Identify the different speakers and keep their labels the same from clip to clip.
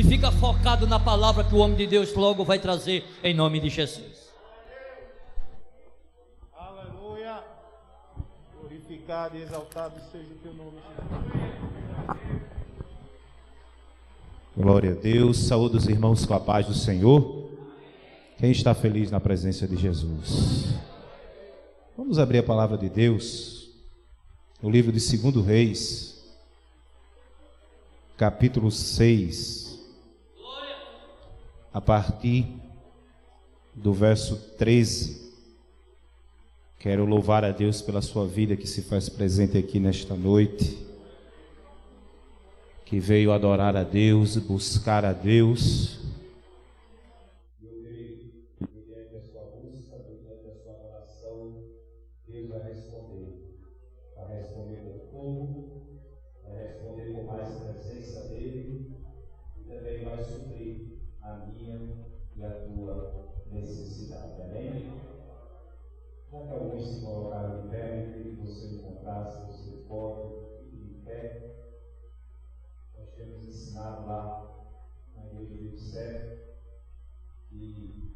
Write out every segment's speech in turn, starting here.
Speaker 1: e fica focado na palavra que o homem de Deus logo vai trazer em nome de Jesus.
Speaker 2: Aleluia. Glorificado e exaltado seja o teu nome, Jesus. Glória a Deus. Saúde os irmãos com a paz do Senhor. Quem está feliz na presença de Jesus? Vamos abrir a palavra de Deus no livro de 2 Reis, capítulo 6, a partir do verso 13. Quero louvar a Deus pela sua vida que se faz presente aqui nesta noite, que veio adorar a Deus, buscar a Deus. Alguns se colocaram de pé, eu queria que você encontrasse, você pode fique de pé. Nós temos ensinado lá na igreja do céu que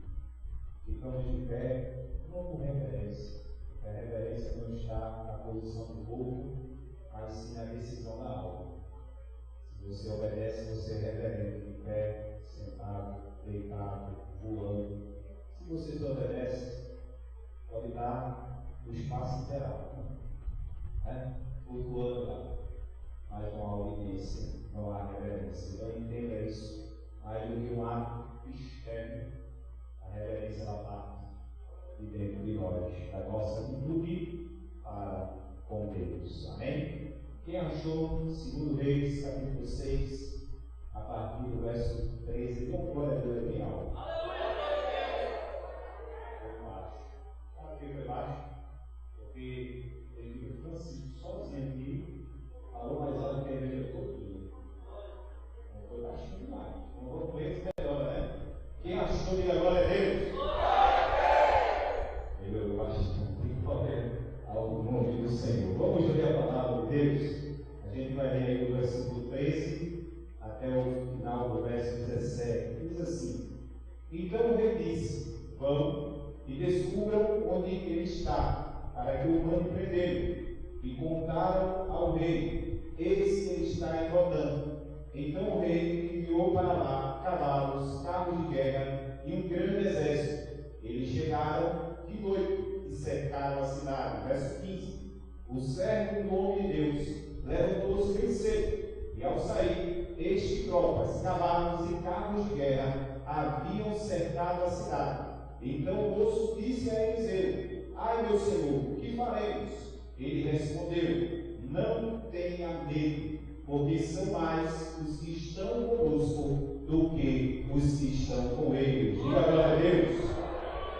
Speaker 2: ficamos de pé, não com reverência. A reverência não está na posição do corpo, mas sim na decisão da alma. Se você obedece, você é reverente, de pé, sentado, deitado, voando. Se você desobedece, pode dar o espaço interal, né? Flutuando lá, mas não há obediência, não há reverência. Então entenda isso, mais do que um ato externo, a reverência ela parte de dentro de nós, da nossa atitude para com Deus. Amém? Quem achou 2 Reis, capítulo 6, a partir do verso 13, com glória a Deus bem alto. Foi baixo, porque ele viu Francisco sozinho aqui, falou mais alto que a igreja todinha. Não foi baixinho demais. Não vou com esse melhor, né? Quem achou, diga glória a Deus. Ele olhou baixinho, tem que fazer ao nome do Senhor. Vamos ler a palavra de Deus. A gente vai ler aí do versículo 13 até o final do verso 17. Diz assim: Então o rei disse: Vamos e descubram onde ele está, para que o mandem prendê-lo. E contaram ao rei: Eis que ele está em Rodã. Então o rei enviou para lá cavalos, carros de guerra e um grande exército. Eles chegaram de noite e cercaram a cidade. Verso 15. O servo do homem de Deus levantou-se bem cedo, e ao sair, eis que tropas, cavalos e carros de guerra haviam cercado a cidade. Então o moço disse a Eliseu: Ai, meu senhor, que faremos? Ele respondeu: Não tenha medo, porque são mais os que estão conosco do que os que estão com ele. Diga glória a Deus.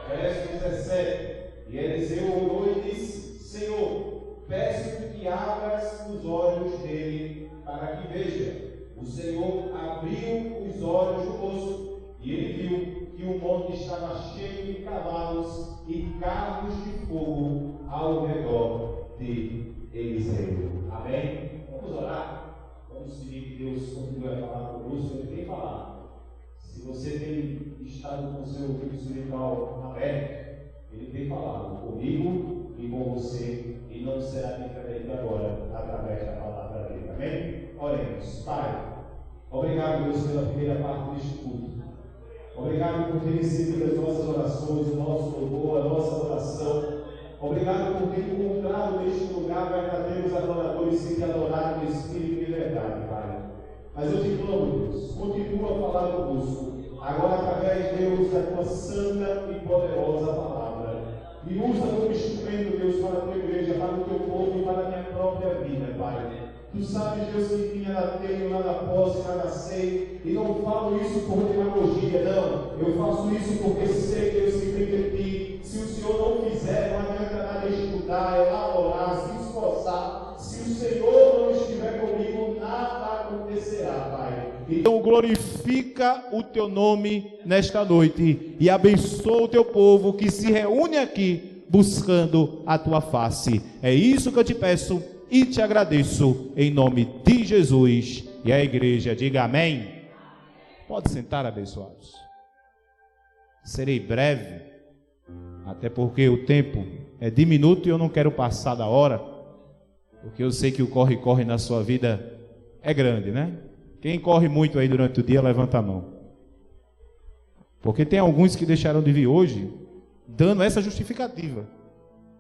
Speaker 2: Verso 17. E Eliseu orou e disse: Senhor, peço-te que abras os olhos dele, para que veja. O Senhor abriu os olhos do moço, e ele viu que o monte estava cheio de cavalos e carros de fogo ao redor de Eliseu. Amém? Vamos orar? Vamos pedir que Deus continue a falar conosco. Ele tem falado. Se você tem estado com o seu ouvido espiritual aberto, ele tem falado comigo e com você, e não será diferente agora, através da palavra dele. Amém? Oremos. Pai, obrigado, Deus, pela primeira parte deste culto. Obrigado por ter recebido as nossas orações, o nosso louvor, a nossa oração. Obrigado por ter encontrado neste lugar verdadeiros adoradores que te adoraram no Espírito e verdade, Pai. Mas eu te clamo, Deus, continua a falar conosco, agora através, Deus, da tua santa e poderosa palavra. Me usa como instrumento, Deus, para a tua igreja, para o teu povo e para a minha própria vida, Pai. Tu sabes, Deus, que minha nada tenho, nada posso, nada sei, e não falo isso por demagogia, não. Eu faço isso porque sei, Deus, que vem de ti. Se o Senhor não fizer, não adianta nada estudar, elaborar, se esforçar. Se o Senhor não estiver comigo, nada acontecerá, Pai. Então glorifica o teu nome nesta noite e abençoa o teu povo que se reúne aqui buscando a tua face. É isso que eu te peço e te agradeço em nome de Jesus. E a igreja diga amém.
Speaker 3: Pode sentar, abençoados. Serei breve, até porque o tempo é diminuto e eu não quero passar da hora, porque eu sei que o corre-corre na sua vida é grande, né? Quem corre muito aí durante o dia, levanta a mão. Porque tem alguns que deixaram de vir hoje, dando essa justificativa.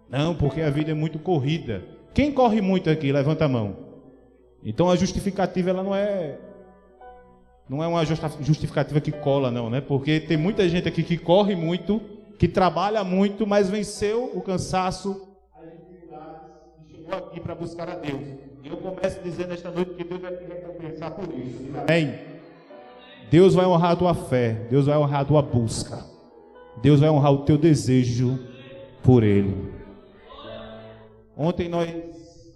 Speaker 3: Não, porque a vida é muito corrida. Quem corre muito aqui, levanta a mão. Então a justificativa, ela não é uma justificativa que cola, não, né? Porque tem muita gente aqui que corre muito, que trabalha muito, mas venceu o cansaço, as dificuldades, e chegou aqui para buscar a Deus. E eu começo dizendo esta noite que Deus vai te recompensar por isso. Amém? Deus vai honrar a tua fé, Deus vai honrar a tua busca, Deus vai honrar o teu desejo por Ele. Ontem nós,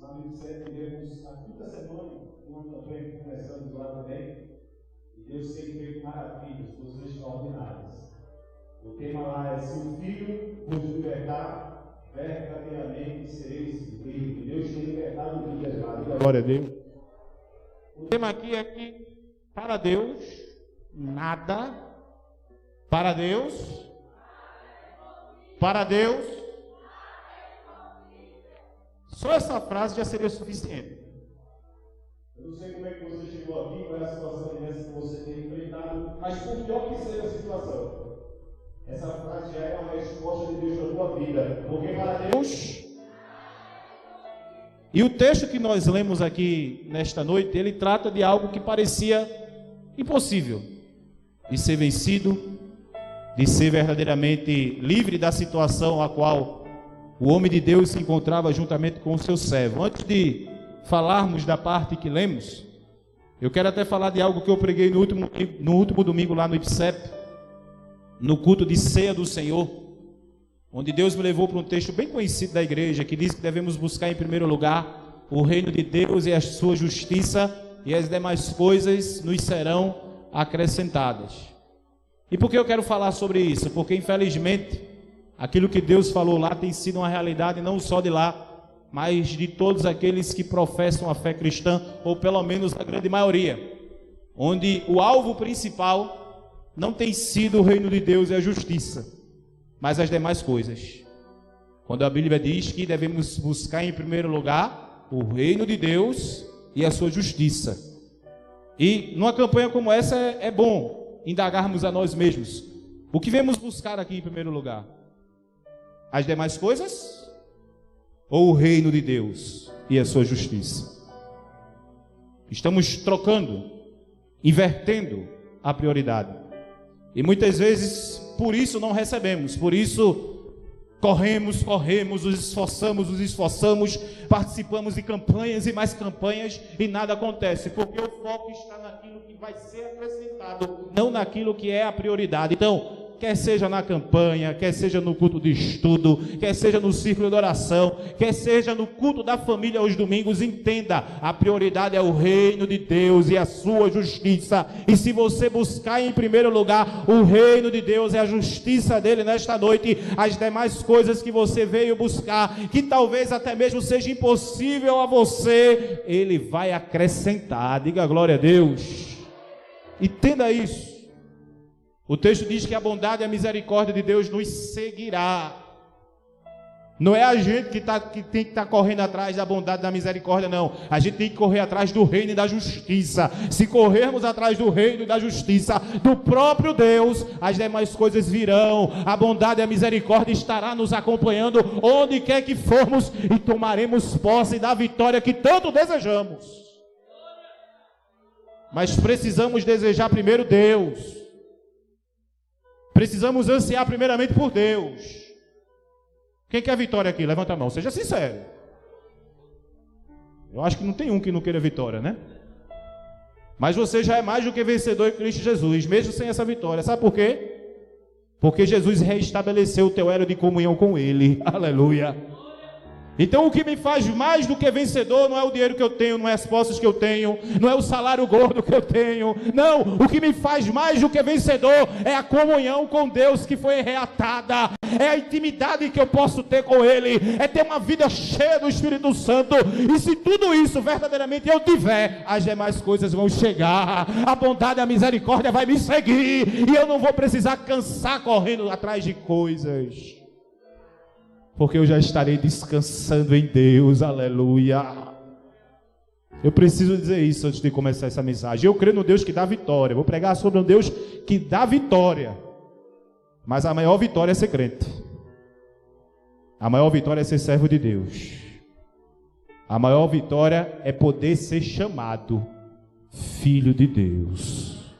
Speaker 3: na Ministério, tivemos a quinta semana, uma campanha que começamos lá também, e Deus sempre fez maravilhas, coisas extraordinárias. O tema lá é: se o Filho vos libertar, verdadeiramente sereis livres. Deus tem libertado vidas lá. Glória a Deus. O tema aqui é que, para Deus, nada. Para Deus, só essa frase já seria suficiente. Eu não sei como é que você chegou aqui, qual é a situação dessa que você tem enfrentado, mas por pior que seja a situação, essa frase já é uma resposta de Deus para a tua vida. Porque para Deus... E o texto que nós lemos aqui nesta noite, ele trata de algo que parecia impossível de ser vencido, de ser verdadeiramente livre da situação a qual o homem de Deus se encontrava juntamente com o seu servo. Antes de falarmos da parte que lemos, eu quero até falar de algo que eu preguei no último domingo lá no IPSEP, no culto de ceia do Senhor, onde Deus me levou para um texto bem conhecido da igreja, que diz que devemos buscar em primeiro lugar o reino de Deus e a sua justiça, e as demais coisas nos serão acrescentadas. E por que eu quero falar sobre isso? Porque infelizmente aquilo que Deus falou lá tem sido uma realidade não só de lá, mas de todos aqueles que professam a fé cristã, ou pelo menos a grande maioria, onde o alvo principal não tem sido o reino de Deus e a justiça, mas as demais coisas. Quando a Bíblia diz que devemos buscar em primeiro lugar o reino de Deus e a sua justiça. E numa campanha como essa é bom indagarmos a nós mesmos: o que vemos buscar aqui em primeiro lugar? As demais coisas? Ou o reino de Deus e a sua justiça? Estamos trocando, invertendo a prioridade. E muitas vezes por isso não recebemos, por isso corremos, nos esforçamos, participamos de campanhas e mais campanhas e nada acontece, porque o foco está naquilo que vai ser acrescentado, não naquilo que é a prioridade. Então, quer seja na campanha, quer seja no culto de estudo, quer seja no círculo de oração, quer seja no culto da família aos domingos, entenda, a prioridade é o reino de Deus e a sua justiça. E se você buscar em primeiro lugar o reino de Deus e a justiça dele nesta noite, as demais coisas que você veio buscar, que talvez até mesmo seja impossível a você, ele vai acrescentar. Diga glória a Deus. Entenda isso. O texto diz que a bondade e a misericórdia de Deus nos seguirá. Não é a gente que tem que estar correndo atrás da bondade e da misericórdia, não. A gente tem que correr atrás do reino e da justiça. Se corrermos atrás do reino e da justiça do próprio Deus, as demais coisas virão. A bondade e a misericórdia estará nos acompanhando onde quer que formos, e tomaremos posse da vitória que tanto desejamos. Mas precisamos desejar primeiro Deus. Precisamos ansiar primeiramente por Deus. Quem quer vitória aqui? Levanta a mão, seja sincero. Eu acho que não tem um que não queira vitória, né? Mas você já é mais do que vencedor em Cristo Jesus, mesmo sem essa vitória. Sabe por quê? Porque Jesus reestabeleceu o teu elo de comunhão com Ele. Aleluia. Então o que me faz mais do que vencedor não é o dinheiro que eu tenho, não é as posses que eu tenho, não é o salário gordo que eu tenho. Não, o que me faz mais do que vencedor é a comunhão com Deus que foi reatada, é a intimidade que eu posso ter com Ele, é ter uma vida cheia do Espírito Santo. E se tudo isso verdadeiramente eu tiver, as demais coisas vão chegar, a bondade e a misericórdia vai me seguir, e eu não vou precisar cansar correndo atrás de coisas, porque eu já estarei descansando em Deus. Aleluia. Eu preciso dizer isso antes de começar essa mensagem. Eu creio no Deus que dá vitória. Vou pregar sobre um Deus que dá vitória. Mas a maior vitória é ser crente. A maior vitória é ser servo de Deus. A maior vitória é poder ser chamado filho de Deus.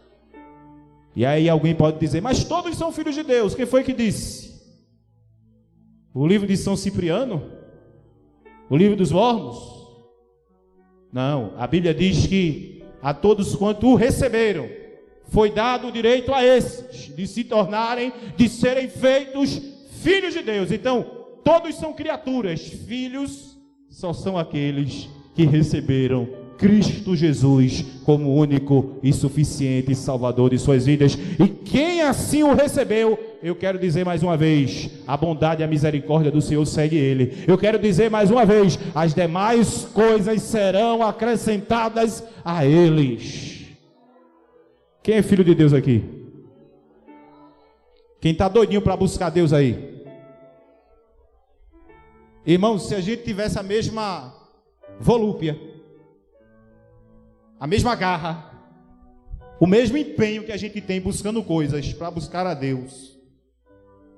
Speaker 3: E aí alguém pode dizer, mas todos são filhos de Deus. Quem foi que disse? O livro de São Cipriano? O livro dos Mormons? Não, a Bíblia diz que a todos quanto o receberam, foi dado o direito a esses, de se tornarem, de serem feitos filhos de Deus. Então, todos são criaturas, filhos só são aqueles que receberam Cristo Jesus como único e suficiente Salvador de suas vidas. E quem assim o recebeu, eu quero dizer mais uma vez, a bondade e a misericórdia do Senhor segue ele. Eu quero dizer mais uma vez, as demais coisas serão acrescentadas a eles. Quem é filho de Deus aqui? Quem está doidinho para buscar Deus aí? Irmãos, se a gente tivesse a mesma volúpia, a mesma garra, o mesmo empenho que a gente tem buscando coisas para buscar a Deus,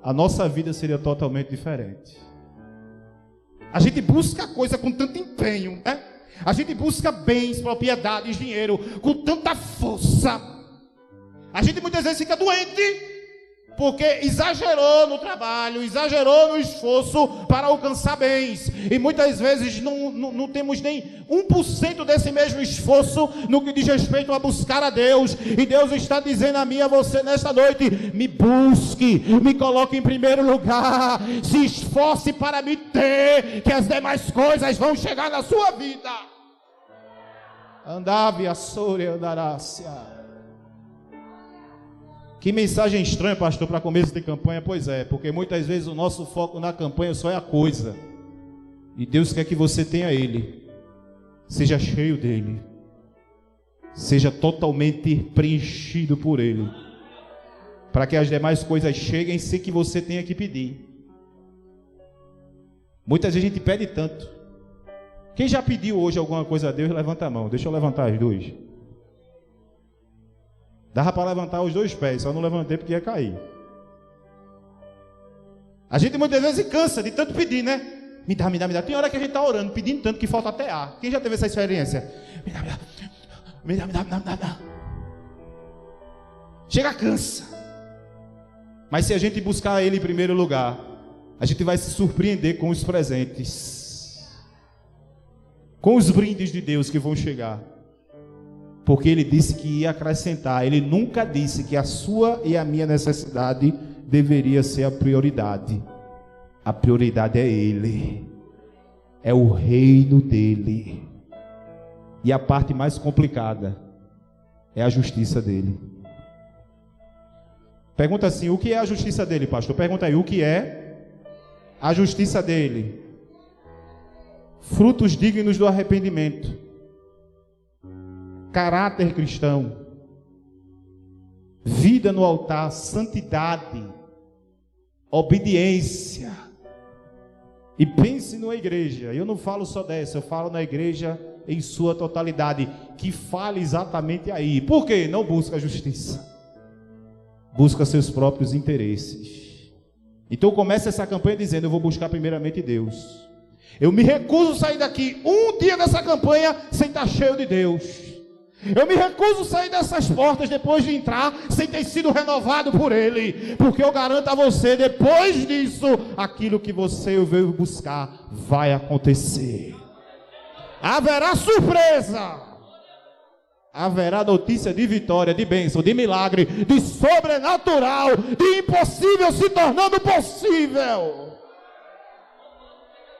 Speaker 3: a nossa vida seria totalmente diferente. A gente busca coisa com tanto empenho, né? A gente busca bens, propriedades, dinheiro com tanta força. A gente muitas vezes fica doente porque exagerou no trabalho, exagerou no esforço para alcançar bens. E muitas vezes não temos nem 1% desse mesmo esforço no que diz respeito a buscar a Deus. E Deus está dizendo a mim e a você nesta noite, me busque, me coloque em primeiro lugar, se esforce para me ter, que as demais coisas vão chegar na sua vida. Andave a Sôria Andarácia. Que mensagem estranha, pastor, para começo de campanha. Pois é, porque muitas vezes o nosso foco na campanha só é a coisa, e Deus quer que você tenha Ele, seja cheio dEle, seja totalmente preenchido por Ele, para que as demais coisas cheguem sem que você tenha que pedir. Muitas vezes a gente pede tanto. Quem já pediu hoje alguma coisa a Deus, levanta a mão. Deixa eu levantar as duas. Dava para levantar os dois pés, só não levantei porque ia cair. A gente muitas vezes cansa de tanto pedir, né? Me dá, me dá, me dá. Tem hora que a gente está orando, pedindo tanto que falta até ar. Quem já teve essa experiência? Me dá, me dá. Me dá, me dá, me dá, me dá, me dá. Chega, cansa. Mas se a gente buscar Ele em primeiro lugar, a gente vai se surpreender com os presentes, com os brindes de Deus que vão chegar. Porque Ele disse que ia acrescentar. Ele nunca disse que a sua e a minha necessidade deveria ser a prioridade. A prioridade é Ele, é o reino dEle. E a parte mais complicada é a justiça dEle. Pergunta assim, o que é a justiça dEle, pastor? Pergunta aí, o que é a justiça dEle? Frutos dignos do arrependimento, caráter cristão, vida no altar, santidade, obediência. E pense numa igreja, eu não falo só dessa, eu falo na igreja em sua totalidade, que fale exatamente aí. Por quê? Não busca justiça, busca seus próprios interesses. Então começa essa campanha dizendo, eu vou buscar primeiramente Deus. Eu me recuso a sair daqui um dia dessa campanha sem estar cheio de Deus. Eu me recuso a sair dessas portas depois de entrar sem ter sido renovado por Ele, porque eu garanto a você, depois disso, aquilo que você veio buscar vai acontecer. Haverá surpresa, haverá notícia de vitória, de bênção, de milagre, de sobrenatural, de impossível se tornando possível.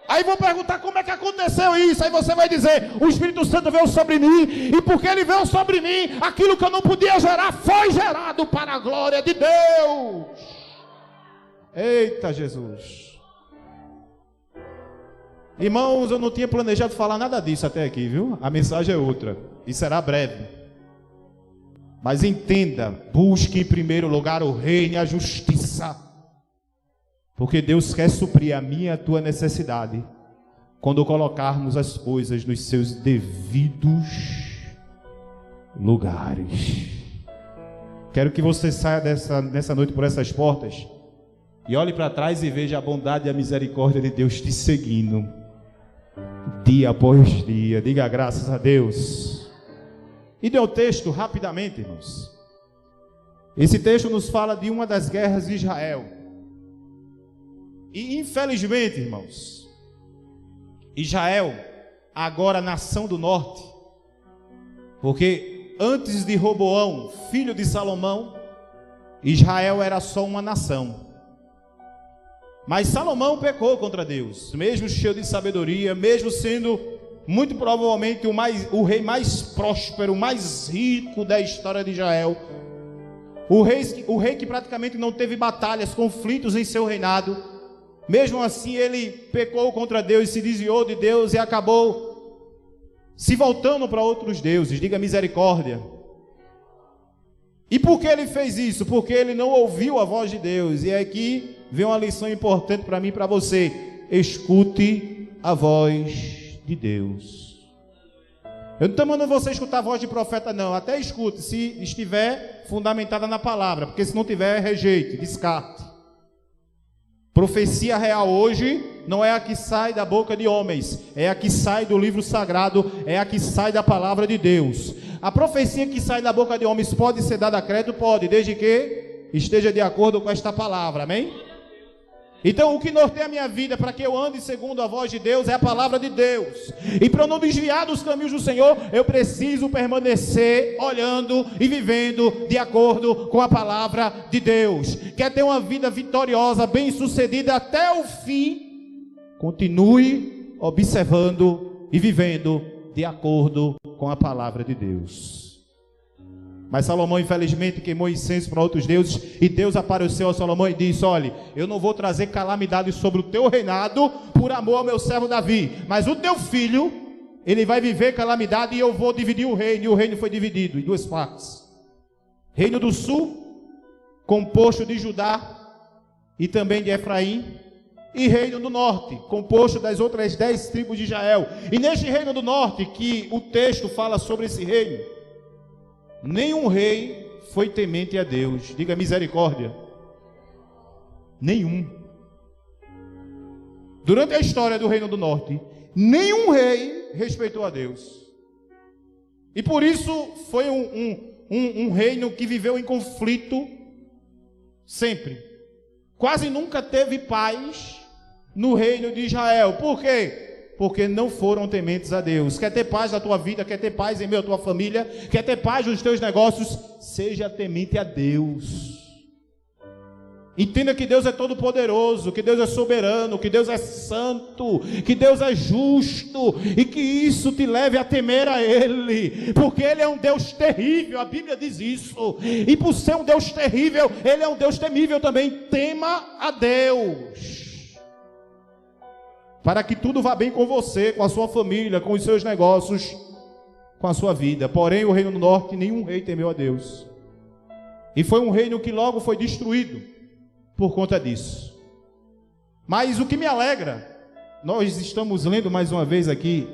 Speaker 3: Aí vão perguntar como é que aconteceu isso. Aí você vai dizer: o Espírito Santo veio sobre mim, e porque ele veio sobre mim, aquilo que eu não podia gerar foi gerado para a glória de Deus. Eita Jesus. Irmãos, eu não tinha planejado falar nada disso até aqui, viu? A mensagem é outra e será breve. Mas entenda, busque em primeiro lugar o reino e a justiça, porque Deus quer suprir a minha e a tua necessidade quando colocarmos as coisas nos seus devidos lugares. Quero que você saia nessa noite por essas portas e olhe para trás e veja a bondade e a misericórdia de Deus te seguindo dia após dia. Diga graças a Deus. E deu o texto rapidamente, irmãos. Esse texto nos fala de uma das guerras de Israel. E infelizmente, irmãos, Israel, agora nação do norte, porque antes de Roboão, filho de Salomão, Israel era só uma nação. Mas Salomão pecou contra Deus, mesmo cheio de sabedoria, mesmo sendo muito provavelmente o rei mais próspero, mais rico da história de Israel. O rei que praticamente não teve batalhas, conflitos em seu reinado. Mesmo assim ele pecou contra Deus, se desviou de Deus e acabou se voltando para outros deuses. Diga misericórdia. E por que ele fez isso? Porque ele não ouviu a voz de Deus. E aqui vem uma lição importante para mim e para você: escute a voz de Deus. Eu não estou mandando você escutar a voz de profeta, não. Até escute, se estiver fundamentada na palavra, porque se não tiver, rejeite, descarte. Profecia real hoje não é a que sai da boca de homens, é a que sai do livro sagrado, é a que sai da palavra de Deus. A profecia que sai da boca de homens pode ser dada a crédito? Pode, desde que esteja de acordo com esta palavra, amém? Então o que norteia a minha vida para que eu ande segundo a voz de Deus é a palavra de Deus. E para eu não desviar dos caminhos do Senhor, eu preciso permanecer olhando e vivendo de acordo com a palavra de Deus. Quer ter uma vida vitoriosa, bem sucedida até o fim? Continue observando e vivendo de acordo com a palavra de Deus. Mas Salomão infelizmente queimou incenso para outros deuses, e Deus apareceu a Salomão e disse: olha, eu não vou trazer calamidade sobre o teu reinado por amor ao meu servo Davi, mas o teu filho, ele vai viver calamidade, e eu vou dividir o reino. E o reino foi dividido em duas partes: reino do sul, composto de Judá e também de Efraim, e reino do norte, composto das outras 10 tribos de Israel. E neste reino do norte, que o texto fala sobre esse reino, nenhum rei foi temente a Deus. Diga misericórdia. Nenhum. Durante a história do reino do norte, nenhum rei respeitou a Deus. E por isso foi um reino que viveu em conflito sempre. Quase nunca teve paz no reino de Israel. Por quê? Porque não foram tementes a Deus. Quer ter paz na tua vida, quer ter paz em meio à tua família, quer ter paz nos teus negócios, seja temente a Deus. Entenda que Deus é todo poderoso, que Deus é soberano, que Deus é santo, que Deus é justo, e que isso te leve a temer a Ele, porque Ele é um Deus terrível, a Bíblia diz isso. E por ser um Deus terrível, Ele é um Deus temível também. Tema a Deus, para que tudo vá bem com você, com a sua família, com os seus negócios, com a sua vida. Porém, o reino do norte, nenhum rei temeu a Deus. E foi um reino que logo foi destruído por conta disso. Mas o que me alegra, nós estamos lendo mais uma vez aqui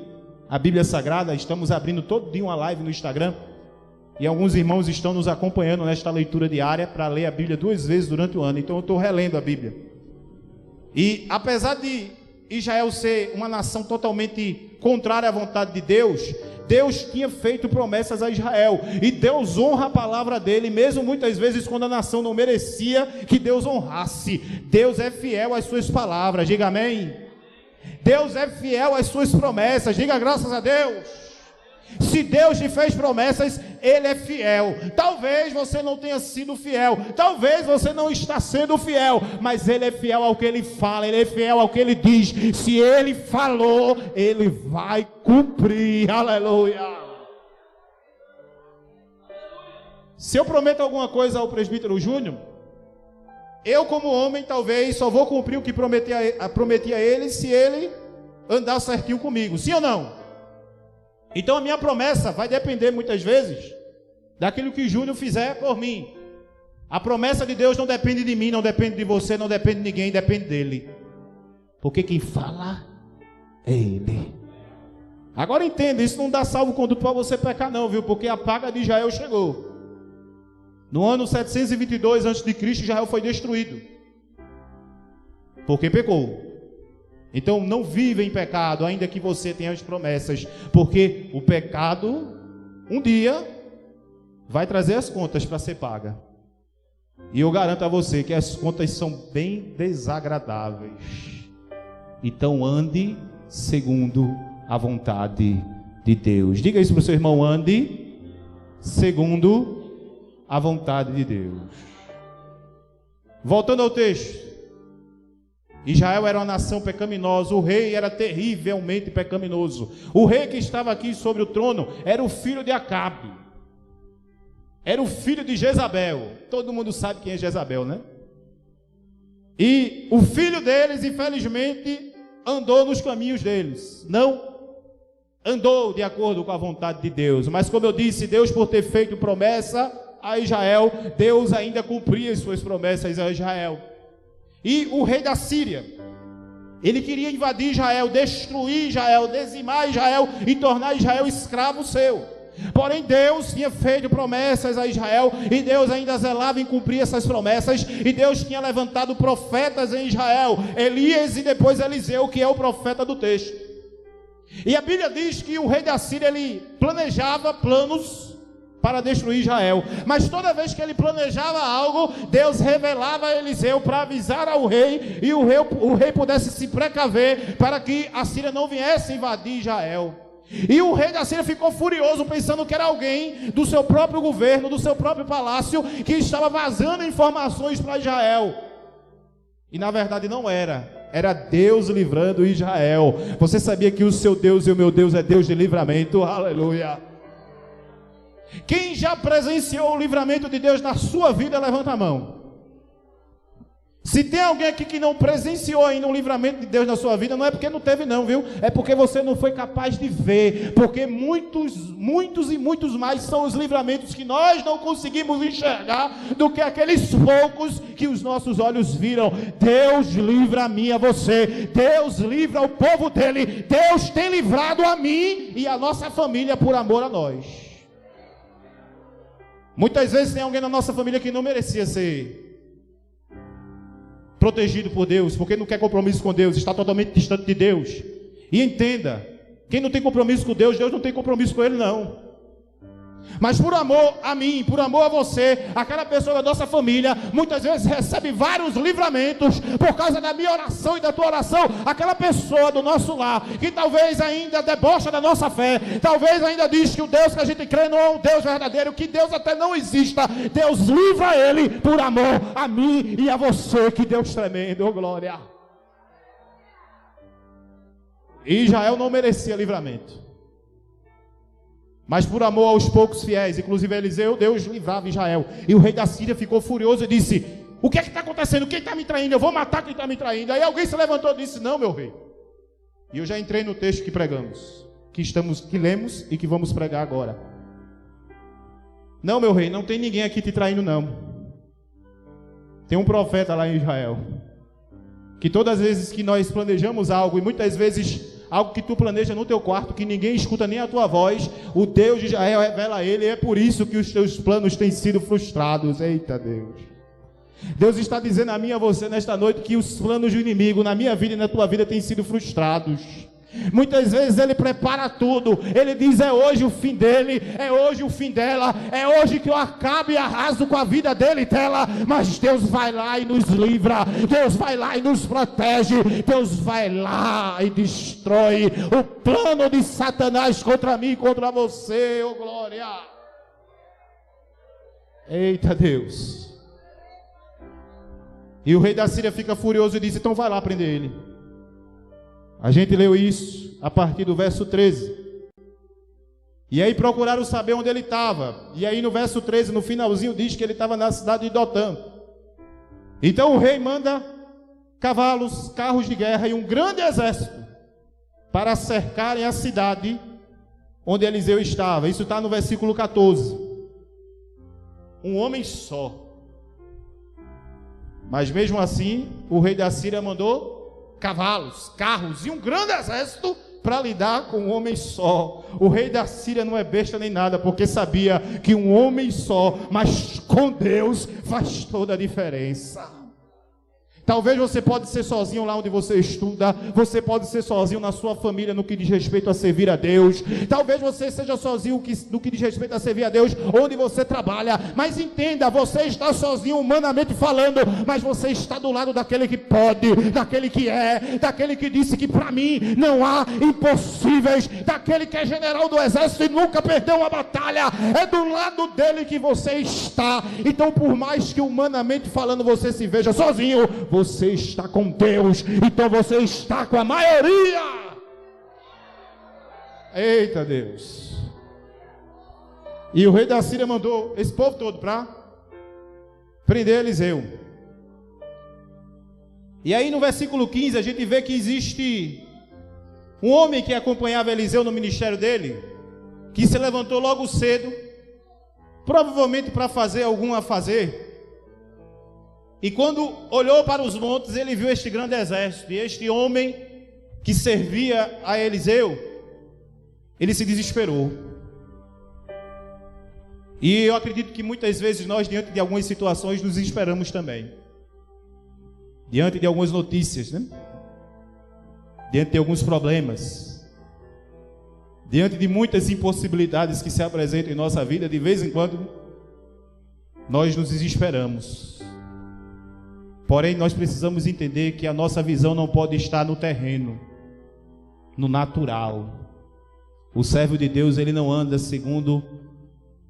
Speaker 3: a Bíblia Sagrada, estamos abrindo todo dia uma live no Instagram, e alguns irmãos estão nos acompanhando nesta leitura diária para ler a Bíblia 2 vezes durante o ano. Então eu estou relendo a Bíblia. E apesar de Israel ser uma nação totalmente contrária à vontade de Deus, Deus tinha feito promessas a Israel, e Deus honra a palavra dele, mesmo muitas vezes quando a nação não merecia que Deus honrasse. Deus é fiel às suas palavras, diga amém. Deus é fiel às suas promessas, diga graças a Deus. Se Deus te fez promessas, Ele é fiel. Talvez você não tenha sido fiel, talvez você não está sendo fiel, mas Ele é fiel ao que Ele fala, Ele é fiel ao que Ele diz. Se Ele falou, Ele vai cumprir. Aleluia. Se eu prometo alguma coisa ao presbítero Júnior, eu como homem talvez só vou cumprir o que prometi a ele se ele andar certinho comigo, sim ou não? Então a minha promessa vai depender muitas vezes daquilo que Júnior fizer por mim. A promessa de Deus não depende de mim, não depende de você, não depende de ninguém, depende dele. Porque quem fala é Ele. Agora entenda, isso não dá salvo-conduto para você pecar não, viu? Porque a praga de Israel chegou. No ano 722 a.C., Israel foi destruído. Porque pecou. Então não viva em pecado, ainda que você tenha as promessas. Porque o pecado, um dia, vai trazer as contas para ser paga. E eu garanto a você que as contas são bem desagradáveis. Então ande segundo a vontade de Deus. Diga isso para o seu irmão, ande segundo a vontade de Deus. Voltando ao texto. Israel era uma nação pecaminosa, o rei era terrivelmente pecaminoso. O rei que estava aqui sobre o trono era o filho de Acabe. Era o filho de Jezabel. Todo mundo sabe quem é Jezabel, né? E o filho deles, infelizmente, andou nos caminhos deles. Não andou de acordo com a vontade de Deus. Mas como eu disse, Deus, por ter feito promessa a Israel, Deus ainda cumpria as suas promessas a Israel. E o rei da Síria, ele queria invadir Israel, destruir Israel, dizimar Israel e tornar Israel escravo seu. Porém Deus tinha feito promessas a Israel, e Deus ainda zelava em cumprir essas promessas, e Deus tinha levantado profetas em Israel, Elias e depois Eliseu, que é o profeta do texto. E a Bíblia diz que o rei da Síria, ele planejava planos para destruir Israel, mas toda vez que ele planejava algo, Deus revelava a Eliseu para avisar ao rei, e o rei pudesse se precaver para que a Síria não viesse invadir Israel. E o rei da Síria ficou furioso, pensando que era alguém do seu próprio governo, do seu próprio palácio, que estava vazando informações para Israel. E na verdade não era. Era Deus livrando Israel. Você sabia que o seu Deus e o meu Deus é Deus de livramento? Aleluia. Quem já presenciou o livramento de Deus na sua vida, levanta a mão. Se tem alguém aqui que não presenciou ainda um livramento de Deus na sua vida, não é porque não teve não, viu? É porque você não foi capaz de ver. Porque muitos e muitos mais são os livramentos que nós não conseguimos enxergar do que aqueles poucos que os nossos olhos viram. Deus livra a mim e a você. Deus livra o povo dele. Deus tem livrado a mim e a nossa família por amor a nós. Muitas vezes tem alguém na nossa família que não merecia ser protegido por Deus, porque não quer compromisso com Deus, está totalmente distante de Deus. E entenda, quem não tem compromisso com Deus, Deus não tem compromisso com ele não. Mas por amor a mim, por amor a você, aquela pessoa da nossa família, muitas vezes recebe vários livramentos, por causa da minha oração e da tua oração. Aquela pessoa do nosso lar, que talvez ainda debocha da nossa fé, talvez ainda diz que o Deus que a gente crê não é um Deus verdadeiro, que Deus até não exista. Deus livra ele por amor a mim e a você. Que Deus tremendo, oh glória. E Israel não merecia livramento, mas por amor aos poucos fiéis, inclusive Eliseu, Deus livrava Israel. E o rei da Síria ficou furioso e disse: o que é que está acontecendo? Quem está me traindo? Eu vou matar quem está me traindo. Aí alguém se levantou e disse: não, meu rei. E eu já entrei no texto que pregamos, que lemos e que vamos pregar agora. Não, meu rei, não tem ninguém aqui te traindo não. Tem um profeta lá em Israel, que todas as vezes que nós planejamos algo, e muitas vezes algo que tu planeja no teu quarto, que ninguém escuta nem a tua voz, o Deus de Israel revela a ele, e é por isso que os teus planos têm sido frustrados. Eita Deus. Deus está dizendo a mim e a você nesta noite que os planos do inimigo na minha vida e na tua vida têm sido frustrados. Muitas vezes ele prepara tudo, ele diz: é hoje o fim dele, é hoje o fim dela, é hoje que eu acabo e arraso com a vida dele e dela. Mas Deus vai lá e nos livra, Deus vai lá e nos protege, Deus vai lá e destrói o plano de Satanás contra mim e contra você, oh glória. Eita Deus. E o rei da Síria fica furioso e diz: então vai lá prender ele. A gente leu isso a partir do verso 13. E aí procuraram saber onde ele estava. E aí no verso 13, no finalzinho, diz que ele estava na cidade de Dotã. Então o rei manda cavalos, carros de guerra e um grande exército para cercarem a cidade onde Eliseu estava. Isso está no versículo 14. Um homem só. Mas mesmo assim, o rei da Síria mandou cavalos, carros e um grande exército para lidar com um homem só. O rei da Síria não é besta nem nada, porque sabia que um homem só, mas com Deus, faz toda a diferença. Talvez você pode ser sozinho lá onde você estuda, você pode ser sozinho na sua família no que diz respeito a servir a Deus, talvez você seja sozinho no que diz respeito a servir a Deus onde você trabalha, mas entenda, você está sozinho humanamente falando, mas você está do lado daquele que pode, daquele que é, daquele que disse que para mim não há impossíveis, daquele que é general do exército e nunca perdeu uma batalha, é do lado dele que você está. Então por mais que humanamente falando você se veja sozinho, você está com Deus, então você está com a maioria. Eita Deus. E o rei da Síria mandou esse povo todo para prender Eliseu. E aí no versículo 15 a gente vê que existe um homem que acompanhava Eliseu no ministério dele, que se levantou logo cedo, provavelmente para fazer algum afazer. E quando olhou para os montes, ele viu este grande exército. E este homem que servia a Eliseu, ele se desesperou. E eu acredito que muitas vezes nós, diante de algumas situações, nos desesperamos também. Diante de algumas notícias, né? Diante de alguns problemas. Diante de muitas impossibilidades que se apresentam em nossa vida, de vez em quando, nós nos desesperamos. Porém, nós precisamos entender que a nossa visão não pode estar no terreno, no natural. O servo de Deus, ele não anda segundo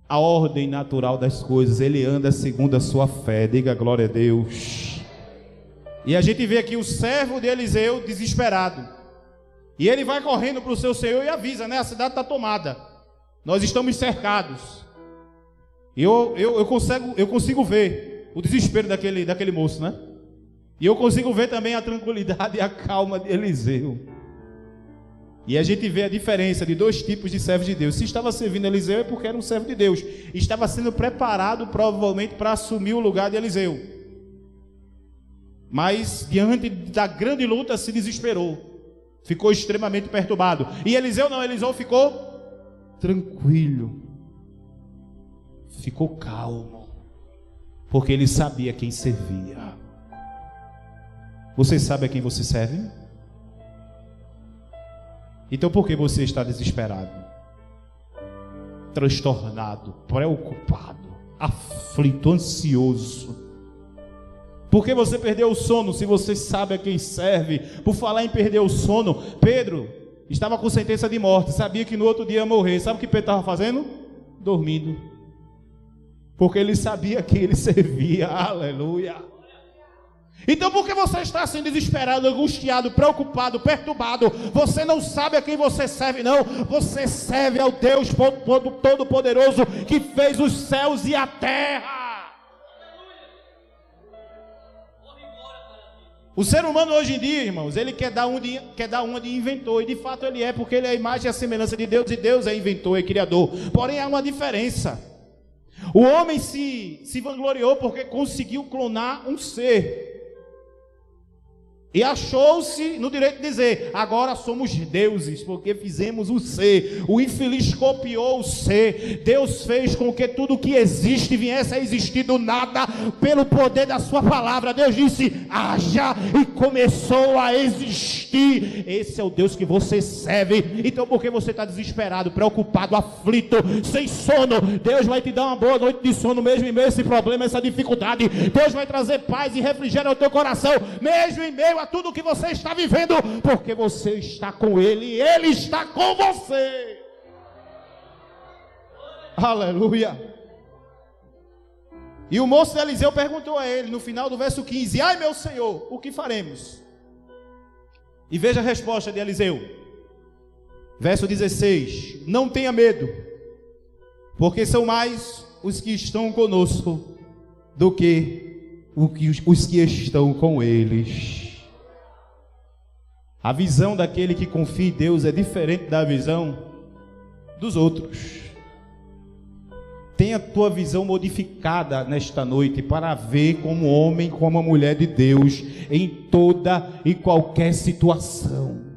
Speaker 3: a ordem natural das coisas, ele anda segundo a sua fé. Diga glória a Deus. E a gente vê aqui o servo de Eliseu desesperado. E ele vai correndo para o seu senhor e avisa, né? A cidade está tomada. Nós estamos cercados. E eu consigo ver o desespero daquele moço, né? E eu consigo ver também a tranquilidade e a calma de Eliseu. E a gente vê a diferença de dois tipos de servos de Deus. Se estava servindo Eliseu é porque era um servo de Deus. Estava sendo preparado provavelmente para assumir o lugar de Eliseu. Mas diante da grande luta se desesperou. Ficou extremamente perturbado. E Eliseu não, Eliseu ficou tranquilo. Ficou calmo. Porque ele sabia quem servia. Você sabe a quem você serve? Então por que você está desesperado? Transtornado, preocupado, aflito, ansioso? Por que você perdeu o sono se você sabe a quem serve? Por falar em perder o sono, Pedro estava com sentença de morte, sabia que no outro dia ia morrer. Sabe o que Pedro estava fazendo? Dormindo. Porque ele sabia a quem ele servia. Aleluia. Então por que você está assim desesperado, angustiado, preocupado, perturbado? Você não sabe a quem você serve, não. Você serve ao Deus Todo-Poderoso, que fez os céus e a terra. O ser humano hoje em dia, irmãos, ele quer dar uma de inventor. E de fato ele é, porque ele é a imagem e a semelhança de Deus. E Deus é inventor, é criador. Porém há uma diferença. O homem se vangloriou porque conseguiu clonar um ser. E achou-se no direito de dizer: agora somos deuses, porque fizemos o ser. O infeliz copiou o ser. Deus fez com que tudo que existe viesse a existir do nada, pelo poder da sua palavra. Deus disse: haja, e começou a existir. Esse é o Deus que você serve. Então por que você está desesperado, preocupado, aflito, sem sono? Deus vai te dar uma boa noite de sono, mesmo em meio a esse problema, essa dificuldade. Deus vai trazer paz e refrigério ao teu coração, mesmo em meio a tudo que você está vivendo, porque você está com Ele e Ele está com você. Aleluia. E o moço de Eliseu perguntou a ele, no final do verso 15: ai, meu senhor, o que faremos? E veja a resposta de Eliseu. Verso 16: não tenha medo, porque são mais os que estão conosco do que os que estão com eles. A visão daquele que confia em Deus é diferente da visão dos outros. Tenha a tua visão modificada nesta noite para ver como homem, como a mulher de Deus em toda e qualquer situação.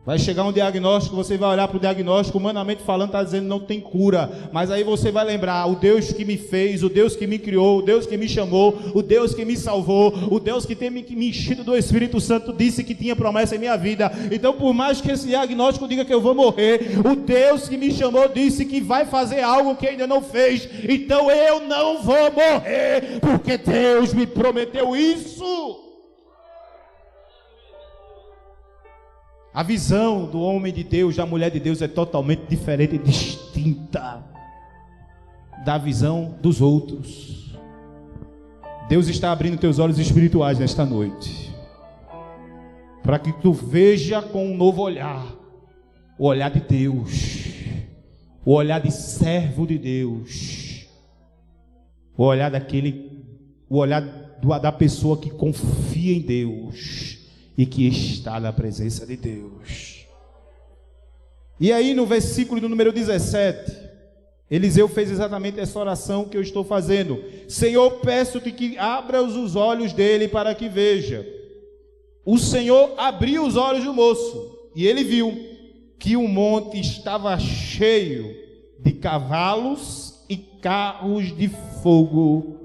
Speaker 3: Vai chegar um diagnóstico, você vai olhar para o diagnóstico, humanamente falando, está dizendo não tem cura. Mas aí você vai lembrar, o Deus que me fez, o Deus que me criou, o Deus que me chamou, o Deus que me salvou, o Deus que tem me enchido do Espírito Santo, disse que tinha promessa em minha vida. Então, por mais que esse diagnóstico diga que eu vou morrer, o Deus que me chamou disse que vai fazer algo que ainda não fez. Então eu não vou morrer, porque Deus me prometeu isso. A visão do homem de Deus, da mulher de Deus é totalmente diferente e distinta da visão dos outros. Deus está abrindo teus olhos espirituais nesta noite, para que tu veja com um novo olhar, o olhar de Deus, o olhar de servo de Deus, o olhar da pessoa que confia em Deus e que está na presença de Deus. E aí no versículo do número 17, Eliseu fez exatamente essa oração que eu estou fazendo: Senhor, peço-te que abras os olhos dele para que veja. O Senhor abriu os olhos do moço, e ele viu que o monte estava cheio de cavalos e carros de fogo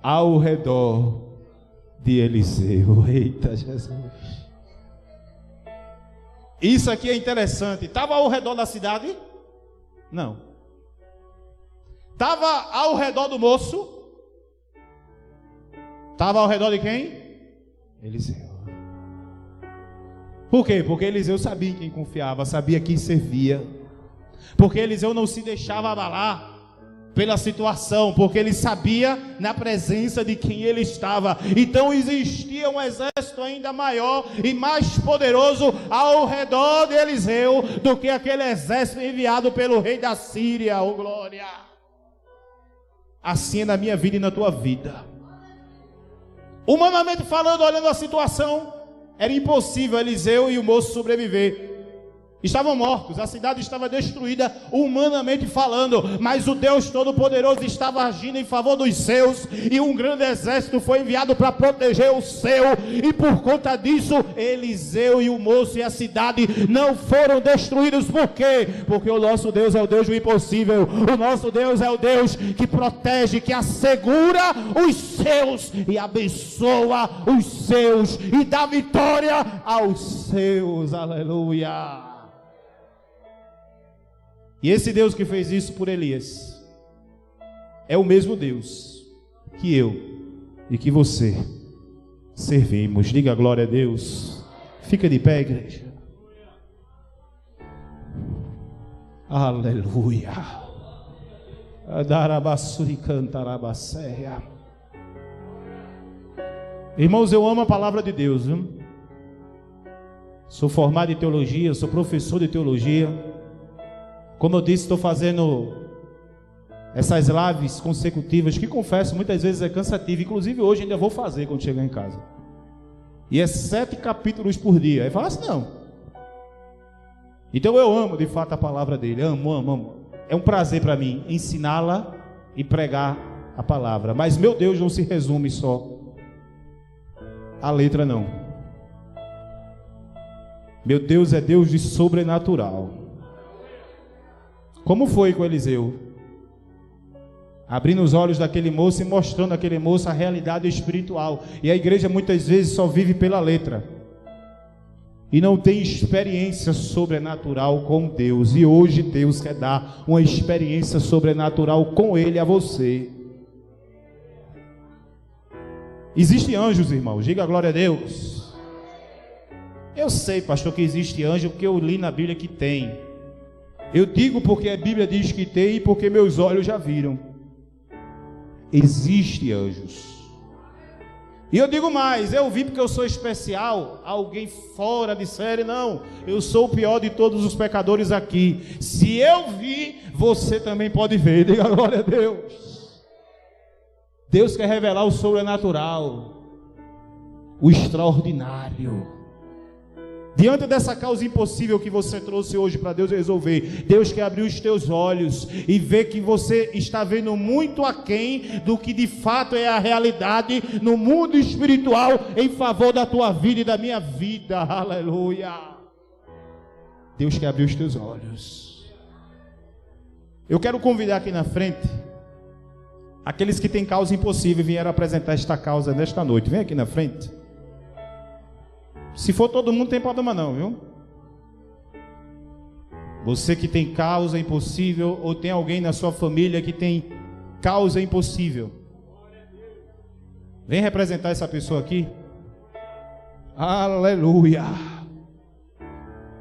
Speaker 3: ao redor de Eliseu. Eita Jesus! Isso aqui é interessante. Estava ao redor da cidade? Não. Estava ao redor do moço? Estava ao redor de quem? Eliseu. Por quê? Porque Eliseu sabia em quem confiava, sabia quem servia. Porque Eliseu não se deixava abalar pela situação, porque ele sabia na presença de quem ele estava. Então existia um exército ainda maior e mais poderoso ao redor de Eliseu do que aquele exército enviado pelo rei da Síria. Oh glória! Assim é na minha vida e na tua vida. Humanamente falando, olhando a situação, era impossível Eliseu e o moço sobreviver. Estavam mortos, a cidade estava destruída, humanamente falando, mas o Deus Todo-Poderoso estava agindo em favor dos seus, e um grande exército foi enviado para proteger o seu, e por conta disso, Eliseu e o moço e a cidade não foram destruídos. Por quê? Porque o nosso Deus é o Deus do impossível, o nosso Deus é o Deus que protege, que assegura os seus, e abençoa os seus, e dá vitória aos seus. Aleluia! E esse Deus que fez isso por Elias é o mesmo Deus que eu e que você servimos. Diga glória a Deus. Fica de pé, igreja. Aleluia. Irmãos, eu amo a palavra de Deus, viu? Sou formado em teologia, sou professor de teologia. Como eu disse, estou fazendo essas lives consecutivas, que confesso, muitas vezes é cansativo. Inclusive hoje ainda vou fazer quando chegar em casa. E é 7 capítulos por dia. É fácil não. Então eu amo de fato a palavra dele. Amo. É um prazer para mim ensiná-la e pregar a palavra. Mas meu Deus não se resume só à letra não. Meu Deus é Deus de sobrenatural. Como foi com Eliseu? Abrindo os olhos daquele moço e mostrando àquele moço a realidade espiritual. E a igreja muitas vezes só vive pela letra e não tem experiência sobrenatural com Deus. E hoje Deus quer dar uma experiência sobrenatural com Ele a você. Existem anjos, irmãos. Diga glória a Deus. Eu sei, pastor, que existe anjo, porque eu li na Bíblia que tem. Eu digo porque a Bíblia diz que tem e porque meus olhos já viram. Existem anjos. E eu digo mais, eu vi porque eu sou especial, alguém fora de série, não. Eu sou o pior de todos os pecadores aqui. Se eu vi, você também pode ver. Diga glória a Deus. Deus quer revelar o sobrenatural, o extraordinário. Diante dessa causa impossível que você trouxe hoje para Deus resolver, Deus quer abrir os teus olhos e ver que você está vendo muito aquém do que de fato é a realidade no mundo espiritual em favor da tua vida e da minha vida. Aleluia. Deus quer abrir os teus olhos. Eu quero convidar aqui na frente aqueles que têm causa impossível e vieram apresentar esta causa nesta noite. Vem aqui na frente. Se for todo mundo, não tem problema não, viu? Você que tem causa impossível, ou tem alguém na sua família que tem causa impossível, vem representar essa pessoa aqui. Aleluia.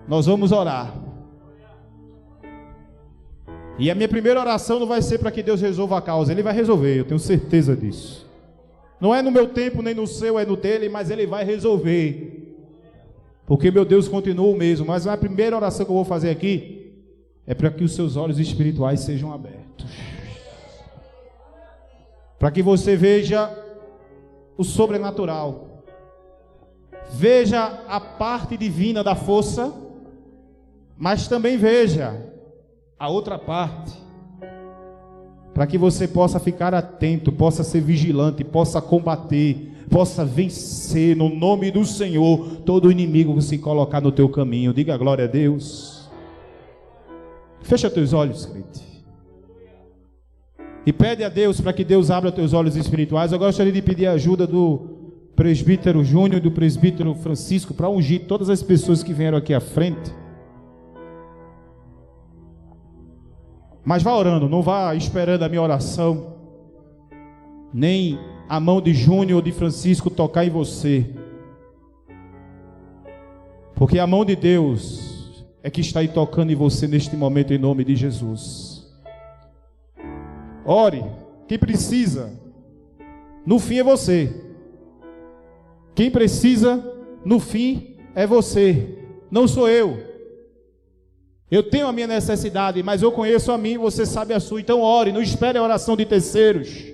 Speaker 3: Nós vamos orar. E a minha primeira oração não vai ser para que Deus resolva a causa. Ele vai resolver, eu tenho certeza disso. Não é no meu tempo, nem no seu, é no dele, mas Ele vai resolver. Porque meu Deus continua o mesmo. Mas a primeira oração que eu vou fazer aqui é para que os seus olhos espirituais sejam abertos, para que você veja o sobrenatural, veja a parte divina da força, mas também veja a outra parte, para que você possa ficar atento, possa ser vigilante, possa combater, possa vencer no nome do Senhor todo inimigo que se colocar no teu caminho. Diga glória a Deus. Fecha teus olhos, crente, e pede a Deus para que Deus abra teus olhos espirituais. Eu gostaria de pedir a ajuda do presbítero Júnior e do presbítero Francisco para ungir todas as pessoas que vieram aqui à frente. Mas vá orando, não vá esperando a minha oração, nem a mão de Júnior ou de Francisco tocar em você, porque a mão de Deus é que está aí tocando em você neste momento, em nome de Jesus. Ore. Quem precisa no fim é você. Quem precisa no fim é você, não sou eu. Eu tenho a minha necessidade, mas eu conheço a mim, você sabe a sua. Então ore, não espere a oração de terceiros,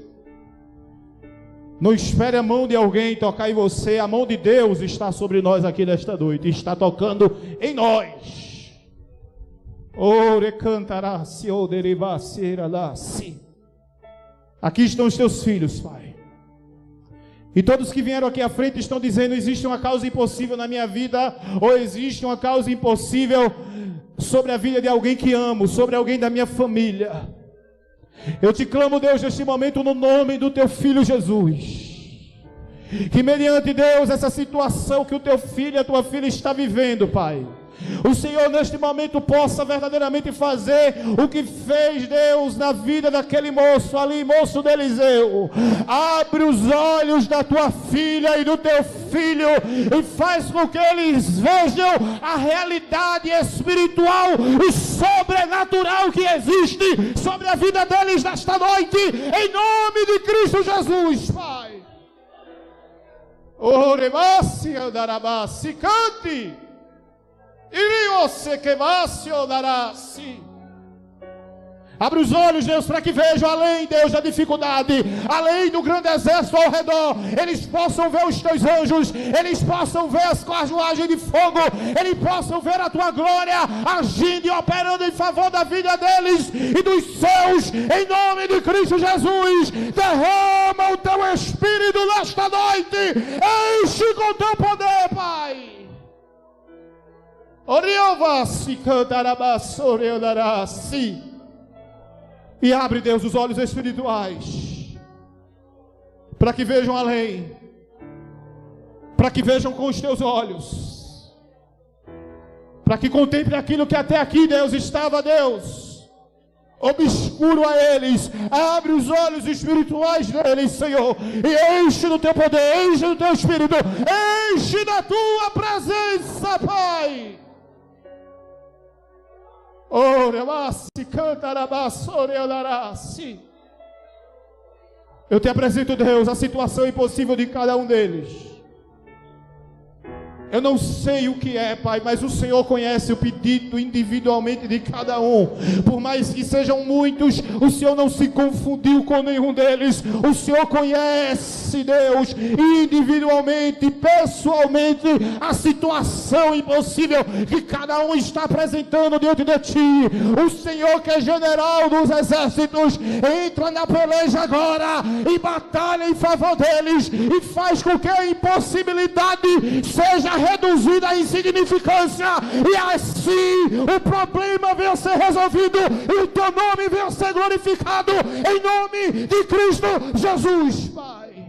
Speaker 3: não espere a mão de alguém tocar em você. A mão de Deus está sobre nós aqui nesta noite, está tocando em nós. Ore cantará, se o derivar, se. Aqui estão os teus filhos, Pai. E todos que vieram aqui à frente estão dizendo: existe uma causa impossível na minha vida, ou existe uma causa impossível sobre a vida de alguém que amo, sobre alguém da minha família. Eu te clamo, Deus, neste momento, no nome do teu filho Jesus, que mediante, Deus, essa situação que o teu filho e a tua filha está vivendo, Pai, o Senhor neste momento possa verdadeiramente fazer o que fez, Deus, na vida daquele moço ali, moço de Eliseu. Abre os olhos da tua filha e do teu filho e faz com que eles vejam a realidade espiritual e sobrenatural que existe sobre a vida deles nesta noite, em nome de Cristo Jesus, Pai. Oremassi andarabassi, cante. Abre os olhos, Deus, para que vejam além, Deus, da dificuldade, além do grande exército ao redor. Eles possam ver os teus anjos, eles possam ver as carruagens de fogo, eles possam ver a tua glória agindo e operando em favor da vida deles e dos seus, em nome de Cristo Jesus. Derrama o teu Espírito nesta noite, enche com o teu poder, Pai. E abre, Deus, os olhos espirituais, para que vejam além, para que vejam com os teus olhos, para que contemple aquilo que até aqui, Deus, estava, Deus, obscuro a eles. Abre os olhos espirituais deles, Senhor, e enche do teu poder, enche do teu Espírito, enche da tua presença, Pai. Eu te apresento, Deus, a situação impossível de cada um deles. Eu não sei o que é, Pai, mas o Senhor conhece o pedido individualmente de cada um. Por mais que sejam muitos, o Senhor não se confundiu com nenhum deles. O Senhor conhece, Deus, individualmente, pessoalmente, a situação impossível que cada um está apresentando diante de Ti. O Senhor, que é general dos exércitos, entra na peleja agora e batalha em favor deles e faz com que a impossibilidade seja reduzida à insignificância, e assim o problema venha a ser resolvido e o Teu nome venha a ser glorificado em nome de Cristo Jesus, Pai.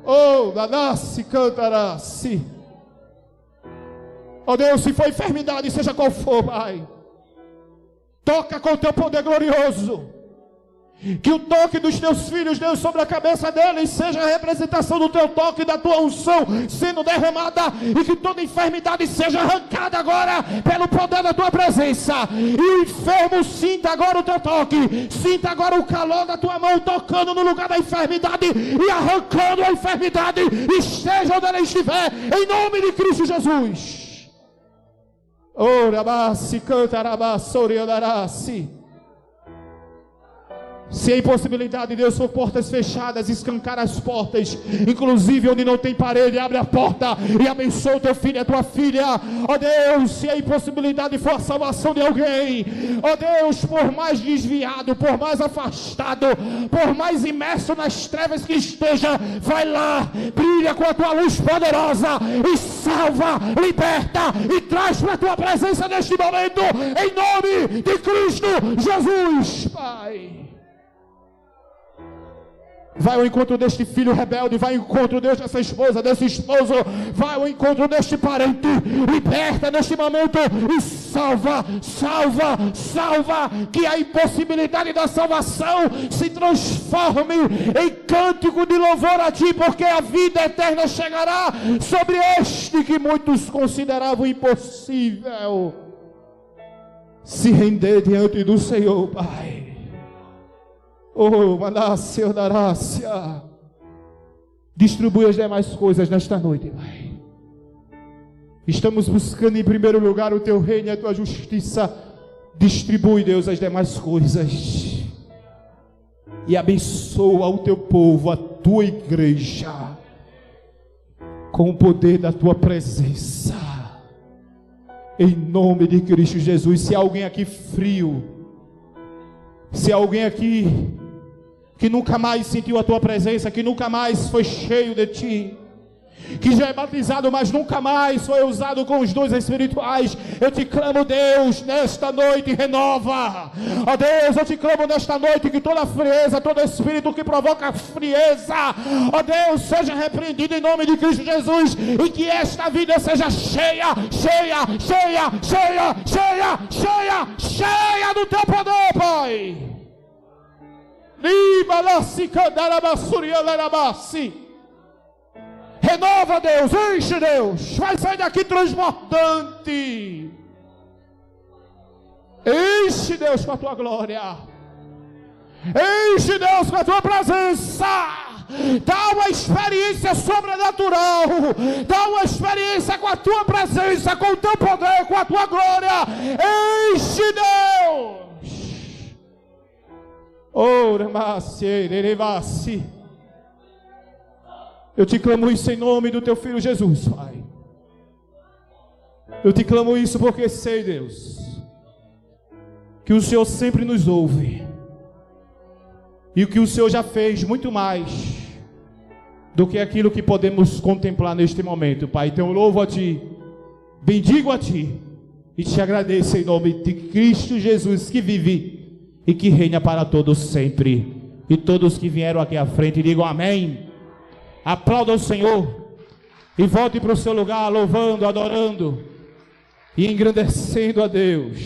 Speaker 3: Oh, Danassi, cantarassi. Oh Deus, se for enfermidade, seja qual for, Pai, toca com o Teu poder glorioso. Que o toque dos Teus filhos, Deus, sobre a cabeça deles seja a representação do Teu toque, da Tua unção sendo derramada, e que toda enfermidade seja arrancada agora pelo poder da Tua presença. E o enfermo sinta agora o Teu toque, sinta agora o calor da Tua mão tocando no lugar da enfermidade e arrancando a enfermidade, esteja onde ela estiver, em nome de Cristo Jesus. Orabassi, cantarabassi, oriandarassi. Se a impossibilidade, Deus, for portas fechadas, escancar as portas, inclusive onde não tem parede, abre a porta e abençoa o teu filho e a tua filha. Ó Deus, se a impossibilidade for a salvação de alguém, ó Deus, por mais desviado, por mais afastado, por mais imerso nas trevas que esteja, vai lá, brilha com a tua luz poderosa e salva, liberta e traz para a tua presença neste momento, em nome de Cristo Jesus, Pai. Vai ao encontro deste filho rebelde, vai ao encontro dessa esposa, desse esposo, vai ao encontro deste parente, liberta neste momento e salva, salva, salva, que a impossibilidade da salvação se transforme em cântico de louvor a Ti, porque a vida eterna chegará sobre este que muitos consideravam impossível. Se render diante do Senhor, Pai. Oh, Manasseh, Darácia, distribui as demais coisas nesta noite, Pai. Estamos buscando em primeiro lugar o Teu reino e a Tua justiça. Distribui, Deus, as demais coisas e abençoa o Teu povo, a Tua igreja, com o poder da Tua presença, em nome de Cristo Jesus. Se há alguém aqui frio, se há alguém aqui que nunca mais sentiu a Tua presença, que nunca mais foi cheio de Ti, que já é batizado, mas nunca mais foi usado com os dons espirituais, eu te clamo, Deus, nesta noite, renova. Ó Deus, eu te clamo nesta noite que toda frieza, todo espírito que provoca frieza, ó Deus, seja repreendido em nome de Cristo Jesus, e que esta vida seja cheia, cheia, cheia, cheia, cheia, cheia, cheia do Teu poder, Pai. Renova, Deus, enche, Deus, vai sair daqui transbordante. Enche, Deus, com a Tua glória. Enche, Deus, com a Tua presença. Dá uma experiência sobrenatural. Dá uma experiência com a Tua presença, com o Teu poder, com a Tua glória. Enche, Deus. Ora, Massi, eu te clamo isso em nome do Teu Filho Jesus, Pai. Eu te clamo isso porque sei, Deus, que o Senhor sempre nos ouve, e o que o Senhor já fez muito mais do que aquilo que podemos contemplar neste momento, Pai. Então eu louvo a Ti, bendigo a Ti e te agradeço em nome de Cristo Jesus, que vive e que reina para todos sempre. E todos que vieram aqui à frente digam amém. Aplauda o Senhor e volte para o seu lugar louvando, adorando e engrandecendo a Deus.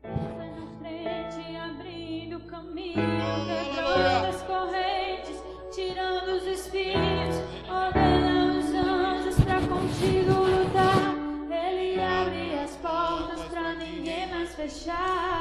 Speaker 4: Vai na frente, abrindo caminho, quebrando as correntes, tirando os espinhos, ordena os anjos para contigo lutar. Ele abre as portas para ninguém mais fechar.